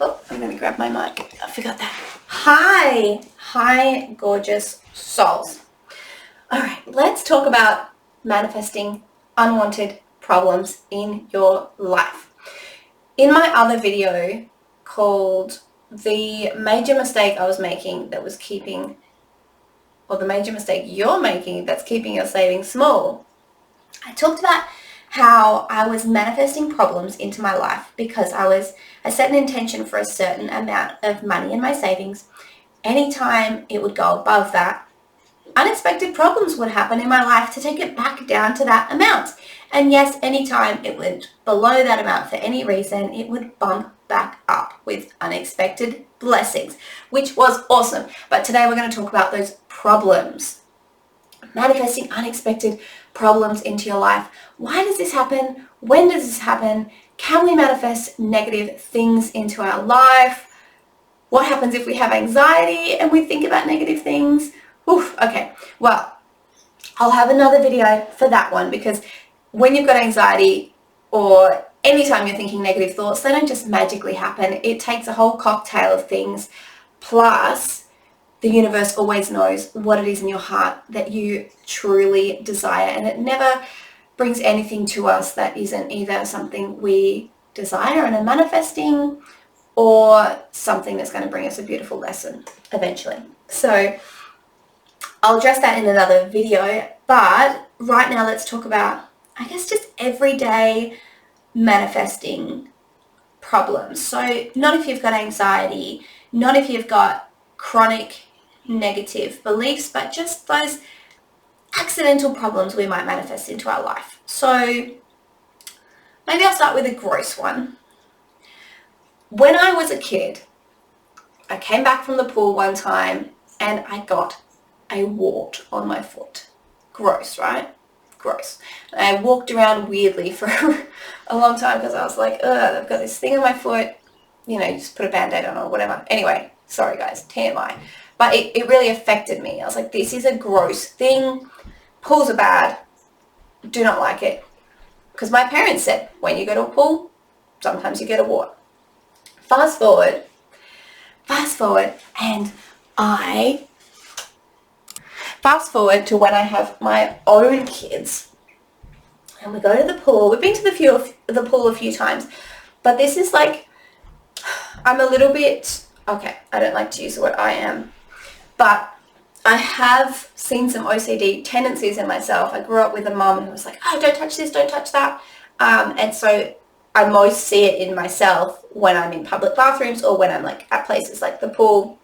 Oh, I'm going to grab my mic. I forgot that. Hi, gorgeous souls. All right, let's talk about manifesting unwanted problems in your life. In my other video called The Major Mistake I Was Making that was keeping, or the major mistake you're making that's keeping your savings small, I talked about how I was manifesting problems into my life because I set an intention for a certain amount of money in my savings. Anytime it would go above that, unexpected problems would happen in my life to take it back down to that amount. And yes, anytime it went below that amount for any reason, it would bump back up with unexpected blessings, which was awesome. But today we're going to talk about those problems. Manifesting unexpected problems into your life. Why does this happen? When does this happen? Can we manifest negative things into our life? What happens if we have anxiety and we think about negative things? Oof, okay, well, I'll have another video for that one, because when you've got anxiety or anytime you're thinking negative thoughts, they don't just magically happen. It takes a whole cocktail of things, plus the universe always knows what it is in your heart that you truly desire, and it never brings anything to us that isn't either something we desire and are manifesting or something that's going to bring us a beautiful lesson eventually. So I'll address that in another video, but right now let's talk about, I guess, just everyday manifesting problems. So not if you've got anxiety, not if you've got chronic negative beliefs, but just those accidental problems we might manifest into our life. So maybe I'll start with a gross one. When I was a kid, I came back from the pool one time and I got a wart on my foot. Gross, right? Gross. And I walked around weirdly for a long time because I was like, ugh, I've got this thing on my foot. You know, you just put a band-aid on or whatever. Anyway, sorry guys, TMI. But it really affected me. I was like, this is a gross thing. Pools are bad. Do not like it. Because my parents said, when you go to a pool, sometimes you get a wart. Fast forward, and fast forward to when I have my own kids, and we go to the pool. We've been to the pool a few times, but this is like, I'm a little bit, okay, I don't like to use the word I am, but I have seen some OCD tendencies in myself. I grew up with a mom who was like, oh, don't touch this, don't touch that. And so I most see it in myself when I'm in public bathrooms or when I'm like at places like the pool,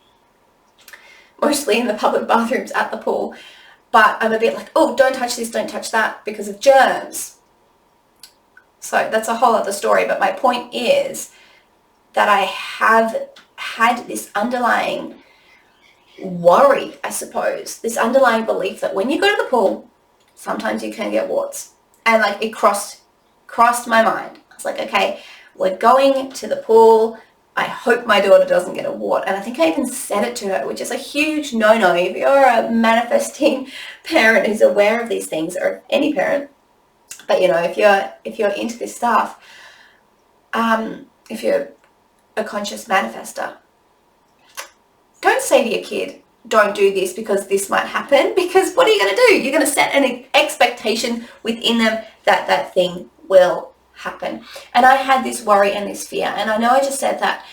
mostly in the public bathrooms at the pool. But I'm a bit like, oh, don't touch this, don't touch that, because of germs. So that's a whole other story. But my point is that I have had this underlying worry, I suppose, this underlying belief that when you go to the pool, sometimes you can get warts. And like it crossed my mind. I was like, okay, we're going to the pool. I hope my daughter doesn't get a wart. And I think I even said it to her, which is a huge no-no. If you're a manifesting parent who's aware of these things, or any parent, but you know, if you're into this stuff, if you're a conscious manifester, don't say to your kid, don't do this because this might happen, because what are you going to do? You're going to set an expectation within them that that thing will happen. And I had this worry and this fear, and I know I just said that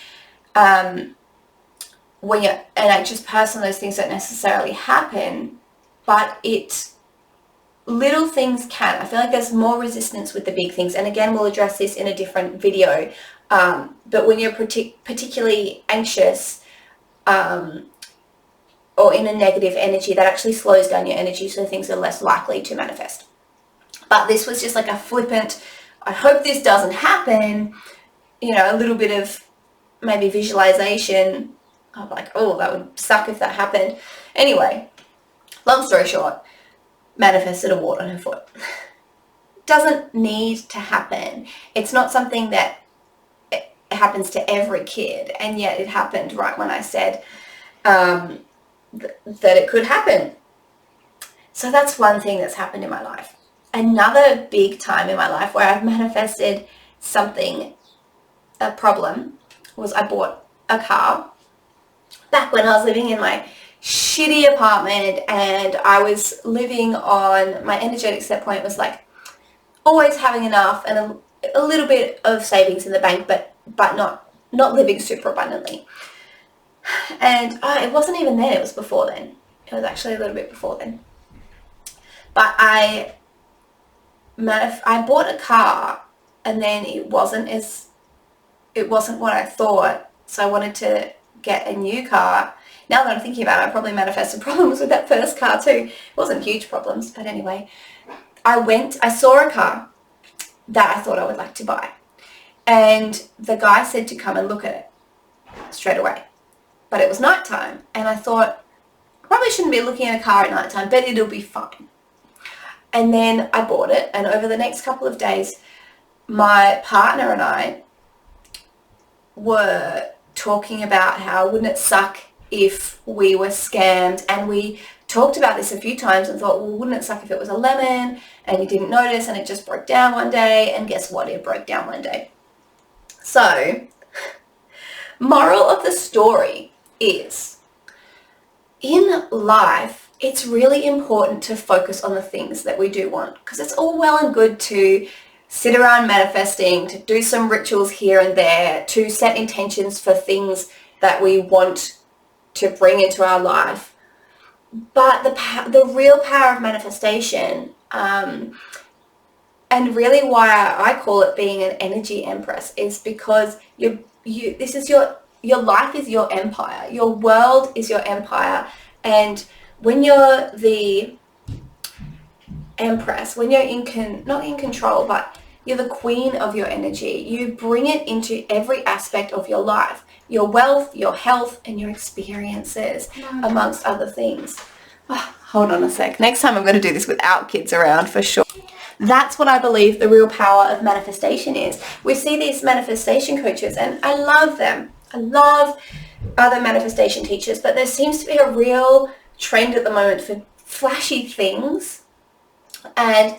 when you're an anxious person, those things don't necessarily happen, but little things can. I feel like there's more resistance with the big things, and again, we'll address this in a different video, but when you're particularly anxious or in a negative energy, that actually slows down your energy, so things are less likely to manifest. But this was just like a flippant, I hope this doesn't happen, you know, a little bit of maybe visualization. I'm like, oh, that would suck if that happened. Anyway, long story short, manifested a wart on her foot. Doesn't need to happen. It's not something that it happens to every kid, and yet it happened right when I said that it could happen. So that's one thing that's happened in my life. Another big time in my life where I've manifested something, a problem, was I bought a car back when I was living in my shitty apartment, and I was living on, my energetic set point was like always having enough and a little bit of savings in the bank, but not living super abundantly. And it wasn't even then, it was before then. It was actually a little bit before then. But I bought a car, and then it wasn't what I thought, so I wanted to get a new car. Now that I'm thinking about it, I probably manifested problems with that first car too. It wasn't huge problems, but anyway. I saw a car that I thought I would like to buy. And the guy said to come and look at it straight away. But it was nighttime, and I thought, I probably shouldn't be looking at a car at nighttime, but it'll be fine. And then I bought it, and over the next couple of days, my partner and I were talking about how wouldn't it suck if we were scammed, and we talked about this a few times and thought, well, wouldn't it suck if it was a lemon and you didn't notice and it just broke down one day? And guess what? It broke down one day. So, moral of the story is, in life, it's really important to focus on the things that we do want, because it's all well and good to sit around manifesting, to do some rituals here and there, to set intentions for things that we want to bring into our life. But the real power of manifestation, and really why I call it being an energy empress, is because this is your life is your empire. Your world is your empire. And when you're the empress, when you're not in control, but you're the queen of your energy, you bring it into every aspect of your life. Your wealth, your health, and your experiences, amongst other things. Oh, hold on a sec. Next time I'm going to do this without kids around for sure. That's what I believe the real power of manifestation is. We see these manifestation coaches, and I love them. I love other manifestation teachers, but there seems to be a real trend at the moment for flashy things, and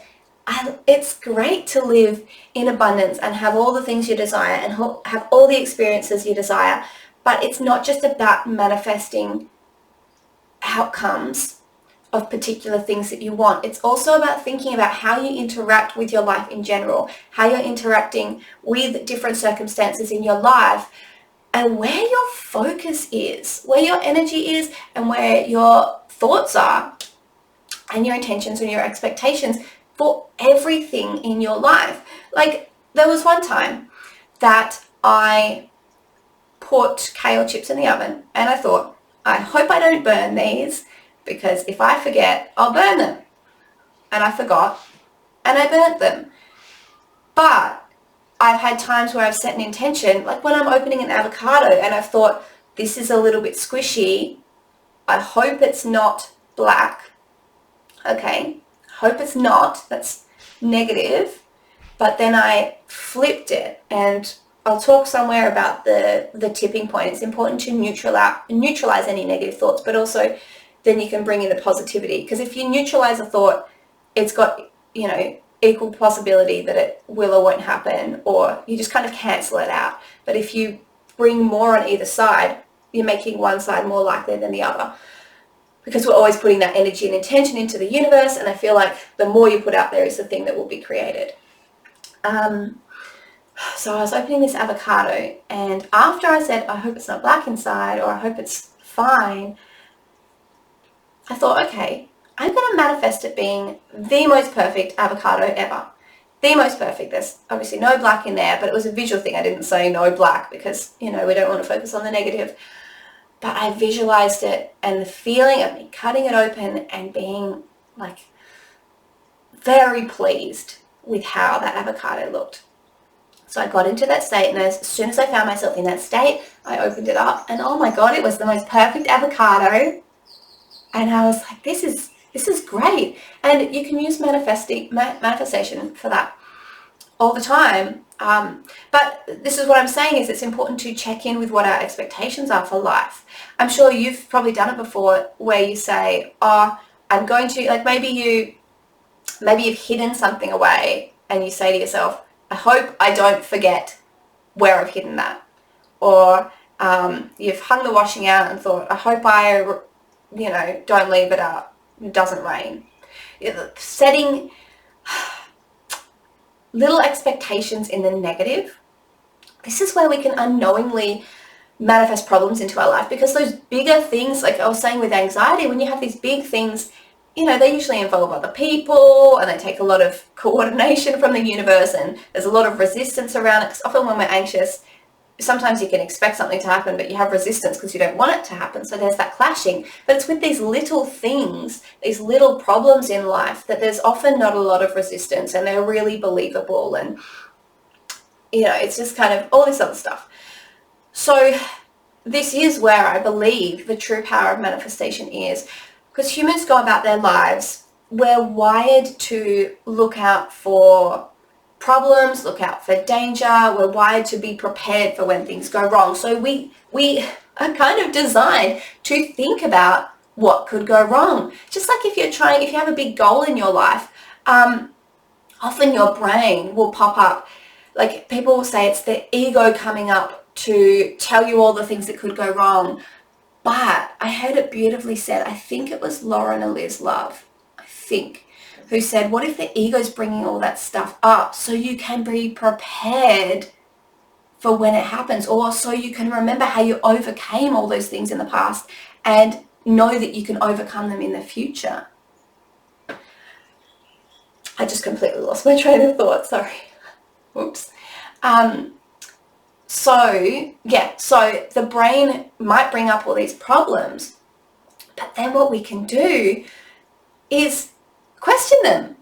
it's great to live in abundance and have all the things you desire and have all the experiences you desire, but it's not just about manifesting outcomes of particular things that you want. It's also about thinking about how you interact with your life in general, how you're interacting with different circumstances in your life, and where your focus is, where your energy is, and where your thoughts are, and your intentions and your expectations for everything in your life. Like, there was one time that I put kale chips in the oven, and I thought, I hope I don't burn these, because if I forget, I'll burn them. And I forgot, and I burnt them. But I've had times where I've set an intention, like when I'm opening an avocado and I've thought, this is a little bit squishy, I hope it's not black. Okay, hope it's not, that's negative. But then I flipped it, and I'll talk somewhere about the tipping point. It's important to neutralize any negative thoughts, but also then you can bring in the positivity. Because if you neutralize a thought, it's got, equal possibility that it will or won't happen, or you just kind of cancel it out. But if you bring more on either side, you're making one side more likely than the other, because we're always putting that energy and intention into the universe, and I feel like the more you put out there is the thing that will be created. So I was opening this avocado, and after I said, I hope it's not black inside, or I hope it's fine, I thought, okay, I'm going to manifest it being the most perfect avocado ever. The most perfect. There's obviously no black in there, but it was a visual thing. I didn't say no black because, we don't want to focus on the negative. But I visualized it, and the feeling of me cutting it open and being like very pleased with how that avocado looked. So I got into that state, and as soon as I found myself in that state, I opened it up, and oh my God, it was the most perfect avocado. And I was like, this is great. And you can use manifestation for that all the time. But this is what I'm saying, is it's important to check in with what our expectations are for life. I'm sure you've probably done it before, where you say, I'm going to, like, maybe you've hidden something away, and you say to yourself, I hope I don't forget where I've hidden that. or you've hung the washing out and thought, I hope I, don't leave it up, it doesn't rain. Setting little expectations in the negative, this is where we can unknowingly manifest problems into our life, because those bigger things, like I was saying with anxiety, when you have these big things, they usually involve other people and they take a lot of coordination from the universe, and there's a lot of resistance around it, because often when we're anxious, sometimes you can expect something to happen, but you have resistance because you don't want it to happen. So there's that clashing. But it's with these little things, these little problems in life, that there's often not a lot of resistance, and they're really believable. And, it's just kind of all this other stuff. So this is where I believe the true power of manifestation is, because humans go about their lives, we're wired to look out for problems, look out for danger. We're wired to be prepared for when things go wrong. So we are kind of designed to think about what could go wrong. Just like if you have a big goal in your life, often your brain will pop up. Like people will say it's the ego coming up to tell you all the things that could go wrong. But I heard it beautifully said, I think it was Lauren Eliz Love, who said, what if the ego's bringing all that stuff up so you can be prepared for when it happens, or so you can remember how you overcame all those things in the past and know that you can overcome them in the future. I just completely lost my train of thought, sorry. Whoops. So the brain might bring up all these problems, but then what we can do is question them.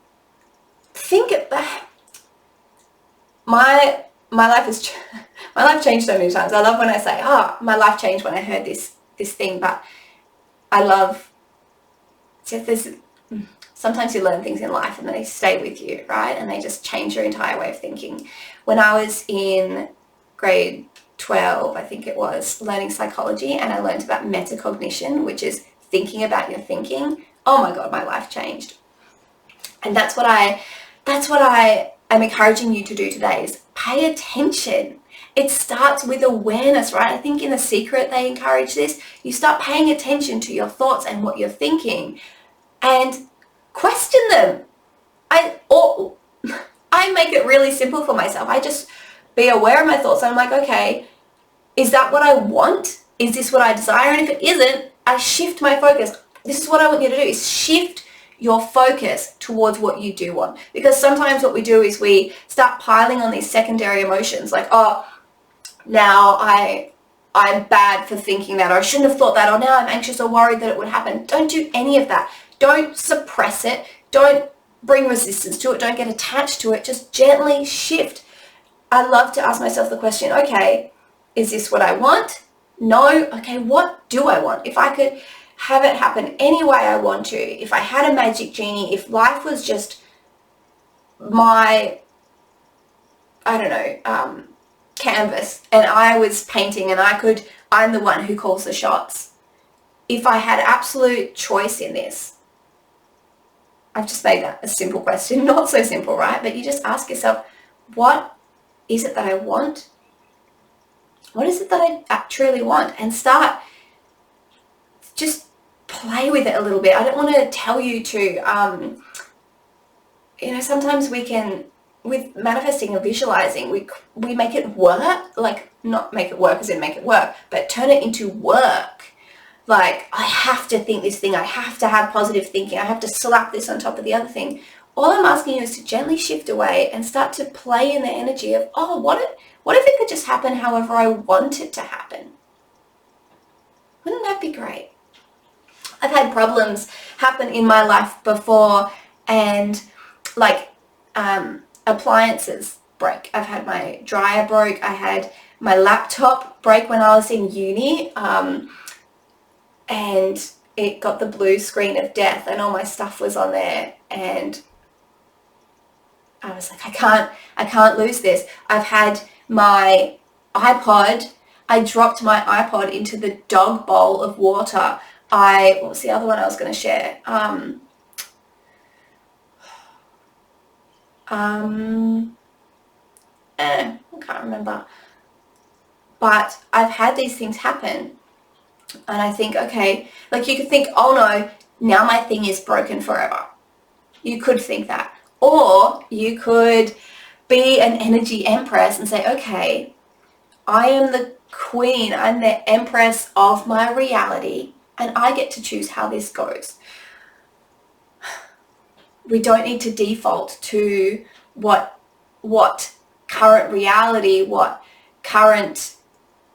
Think about my life changed so many times. I love when I say, my life changed when I heard this thing, but I love, sometimes you learn things in life and they stay with you, right? And they just change your entire way of thinking. When I was in grade 12, I think it was, learning psychology, and I learned about metacognition, which is thinking about your thinking. Oh my God, my life changed. And that's what I am encouraging you to do today, is pay attention. It starts with awareness, right? I think in The Secret they encourage this. You start paying attention to your thoughts and what you're thinking and question them. I make it really simple for myself. I just be aware of my thoughts. I'm like, okay, is that what I want? Is this what I desire? And if it isn't, I shift my focus. This is what I want you to do, is shift your focus towards what you do want. Because sometimes what we do is we start piling on these secondary emotions, like, now I'm bad for thinking that, or I shouldn't have thought that, or now I'm anxious or worried that it would happen. Don't do any of that. Don't suppress it. Don't bring resistance to it. Don't get attached to it. Just gently shift. I love to ask myself the question, okay, is this what I want? No. Okay, what do I want? If I could have it happen any way I want to, if I had a magic genie, if life was just my, canvas, and I was painting and I'm the one who calls the shots. If I had absolute choice in this, I've just made that a simple question, not so simple, right? But you just ask yourself, what is it that I want? What is it that I truly want? And start, just play with it a little bit. I don't want to tell you to, sometimes we can, with manifesting and visualizing, we make it work, like not make it work as in make it work, but turn it into work. Like, I have to think this thing, I have to have positive thinking, I have to slap this on top of the other thing. All I'm asking you is to gently shift away and start to play in the energy of, what if it could just happen however I want it to happen? Wouldn't that be great? I've had problems happen in my life before, and like appliances break. I've had my dryer broke. I had my laptop break when I was in uni, and it got the blue screen of death and all my stuff was on there, and I was like, I can't lose this. I've had my iPod. I dropped my iPod into the dog bowl of water. What was the other one I was going to share? I can't remember. but I've had these things happen. And I think, okay, like you could think, oh no, now my thing is broken forever. You could think that. Or you could be an energy empress and say, okay, I am the queen, I'm the empress of my reality, and I get to choose how this goes. We don't need to default to what current reality, what current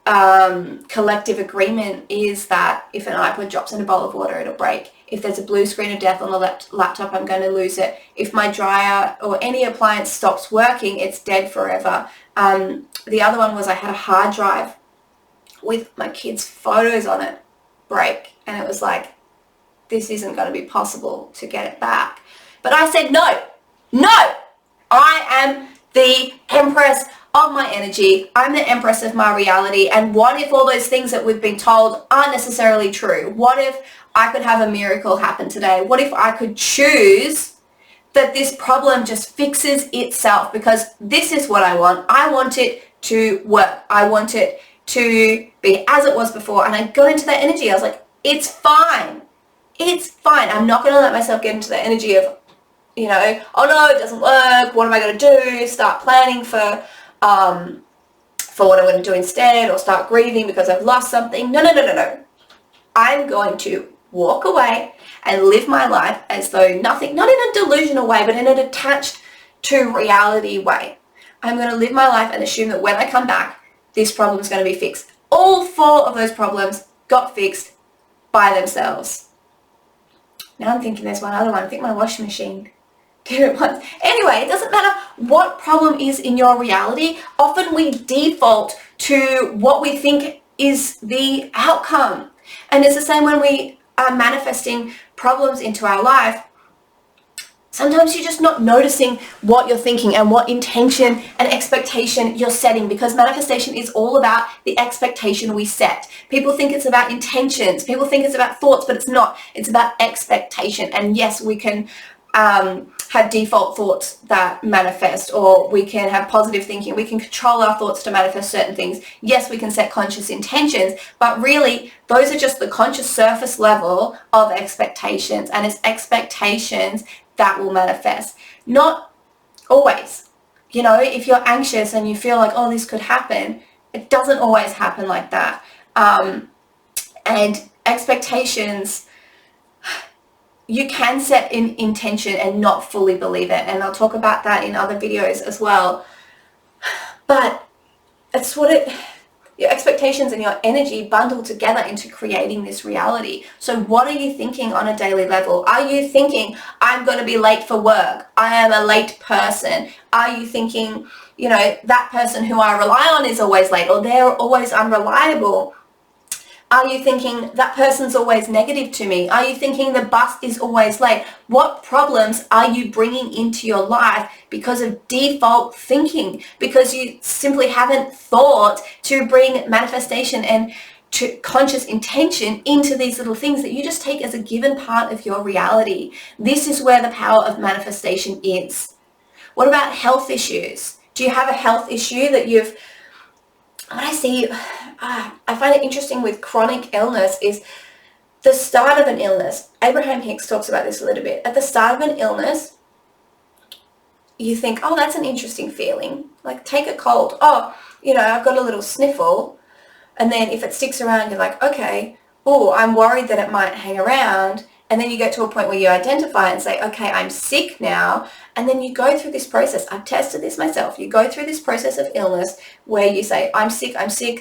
collective agreement is, that if an iPod drops in a bowl of water, it'll break. If there's a blue screen of death on the laptop, I'm going to lose it. If my dryer or any appliance stops working, it's dead forever. The other one was I had a hard drive with my kids' photos on it break, and it was like, this isn't going to be possible to get it back. But I said, no, I am the empress of my energy. I'm the empress of my reality. And what if all those things that we've been told aren't necessarily true? What if I could have a miracle happen today? What if I could choose that this problem just fixes itself? Because this is what I want. I want it to work. I want it to be as it was before. And I got into that energy. I was like, it's fine. It's fine. I'm not going to let myself get into the energy of, oh no, it doesn't work. What am I going to do? Start planning for what I'm going to do instead, or start grieving because I've lost something. No. I'm going to walk away and live my life as though nothing, not in a delusional way, but in a detached to reality way. I'm going to live my life and assume that when I come back, this problem is going to be fixed. All 4 of those problems got fixed by themselves. Now I'm thinking there's one other one. I think my washing machine did it once. Anyway, it doesn't matter what problem is in your reality. Often we default to what we think is the outcome. And it's the same when we are manifesting problems into our life. Sometimes you're just not noticing what you're thinking and what intention and expectation you're setting, because manifestation is all about the expectation we set. People think it's about intentions. People think it's about thoughts, but it's not. It's about expectation. And yes, we can have default thoughts that manifest, or we can have positive thinking. We can control our thoughts to manifest certain things. Yes, we can set conscious intentions, but really those are just the conscious surface level of expectations, and it's expectations that will manifest. Not always. If you're anxious and you feel like, oh, this could happen, it doesn't always happen like that. And expectations, you can set in intention and not fully believe it. And I'll talk about that in other videos as well. But it's your expectations and your energy bundle together into creating this reality. So what are you thinking on a daily level? Are you thinking, I'm going to be late for work? I am a late person. Are you thinking, that person who I rely on is always late, or they're always unreliable? Are you thinking that person's always negative to me? Are you thinking the bus is always late? What problems are you bringing into your life because of default thinking? Because you simply haven't thought to bring manifestation and to conscious intention into these little things that you just take as a given part of your reality. This is where the power of manifestation is. What about health issues? Do you have a health issue that I find it interesting with chronic illness is the start of an illness. Abraham Hicks talks about this a little bit. At the start of an illness, you think, oh, that's an interesting feeling. Like, take a cold. Oh, I've got a little sniffle. And then if it sticks around, you're like, okay, oh, I'm worried that it might hang around. And then you get to a point where you identify and say, okay, I'm sick now. And then you go through this process. I've tested this myself. You go through this process of illness where you say, I'm sick,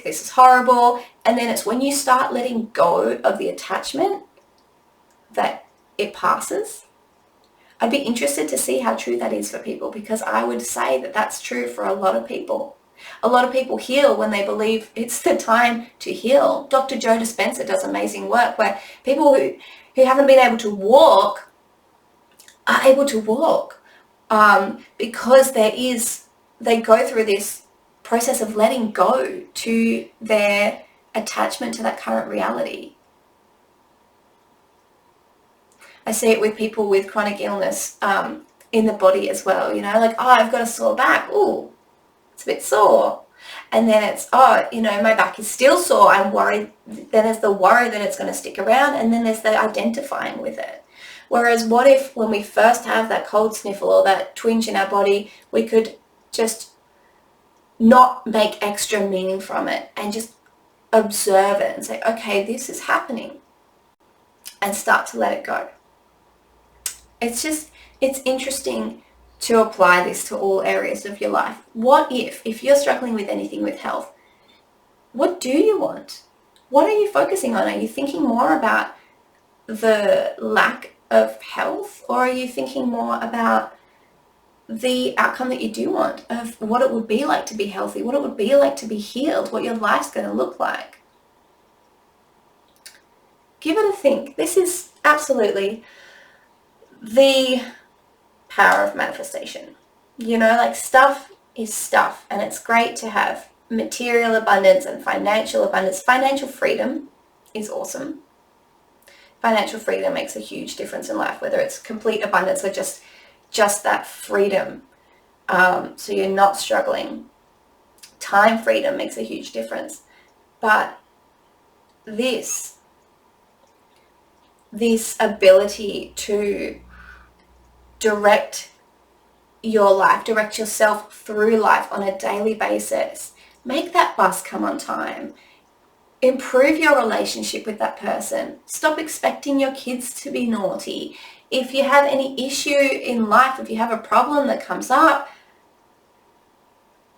this is horrible. And then it's when you start letting go of the attachment that it passes. I'd be interested to see how true that is for people, because I would say that that's true for a lot of people. A lot of people heal when they believe it's the time to heal. Dr. Joe Dispenza does amazing work where people who haven't been able to walk are able to walk because they go through this process of letting go to their attachment to that current reality. I see it with people with chronic illness in the body as well, like, oh, I've got a sore back. Ooh, it's a bit sore. And then it's, oh, you know, my back is still sore, I'm worried. Then there's the worry that it's going to stick around, and then there's the identifying with it. Whereas what if when we first have that cold sniffle or that twinge in our body, we could just not make extra meaning from it and just observe it and say, okay, this is happening, and start to let it go. It's interesting to apply this to all areas of your life. What if you're struggling with anything with health, what do you want? What are you focusing on? Are you thinking more about the lack of health, or are you thinking more about the outcome that you do want, of what it would be like to be healthy, what it would be like to be healed, what your life's going to look like? Give it a think. This is absolutely the power of manifestation. You know, like, stuff is stuff, and it's great to have material abundance and financial abundance. Financial freedom is awesome. Financial freedom makes a huge difference in life, whether it's complete abundance or just that freedom, so you're not struggling. Time freedom makes a huge difference. But this ability to direct your life, direct yourself through life on a daily basis, make that bus come on time, improve your relationship with that person, stop expecting your kids to be naughty. If you have any issue in life, if you have a problem that comes up,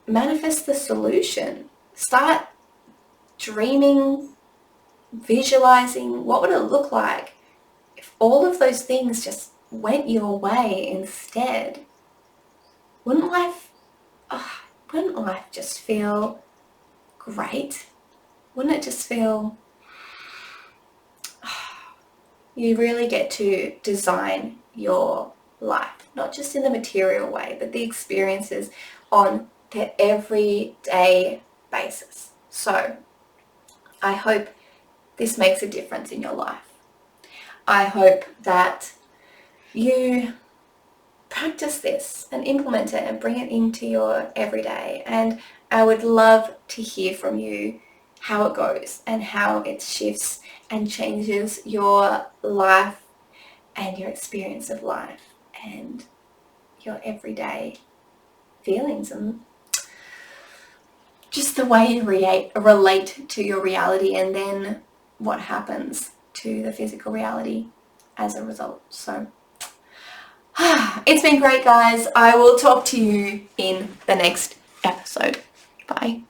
manifest the solution. Start dreaming, visualizing. What would it look like if all of those things just went your way instead? Wouldn't life just feel great? Wouldn't it just feel, you really get to design your life, not just in the material way, but the experiences on the everyday basis. So I hope this makes a difference in your life. I hope that you practice this and implement it and bring it into your everyday. And I would love to hear from you how it goes and how it shifts and changes your life and your experience of life and your everyday feelings and just the way you relate to your reality, and then what happens to the physical reality as a result. So it's been great, guys. I will talk to you in the next episode. Bye.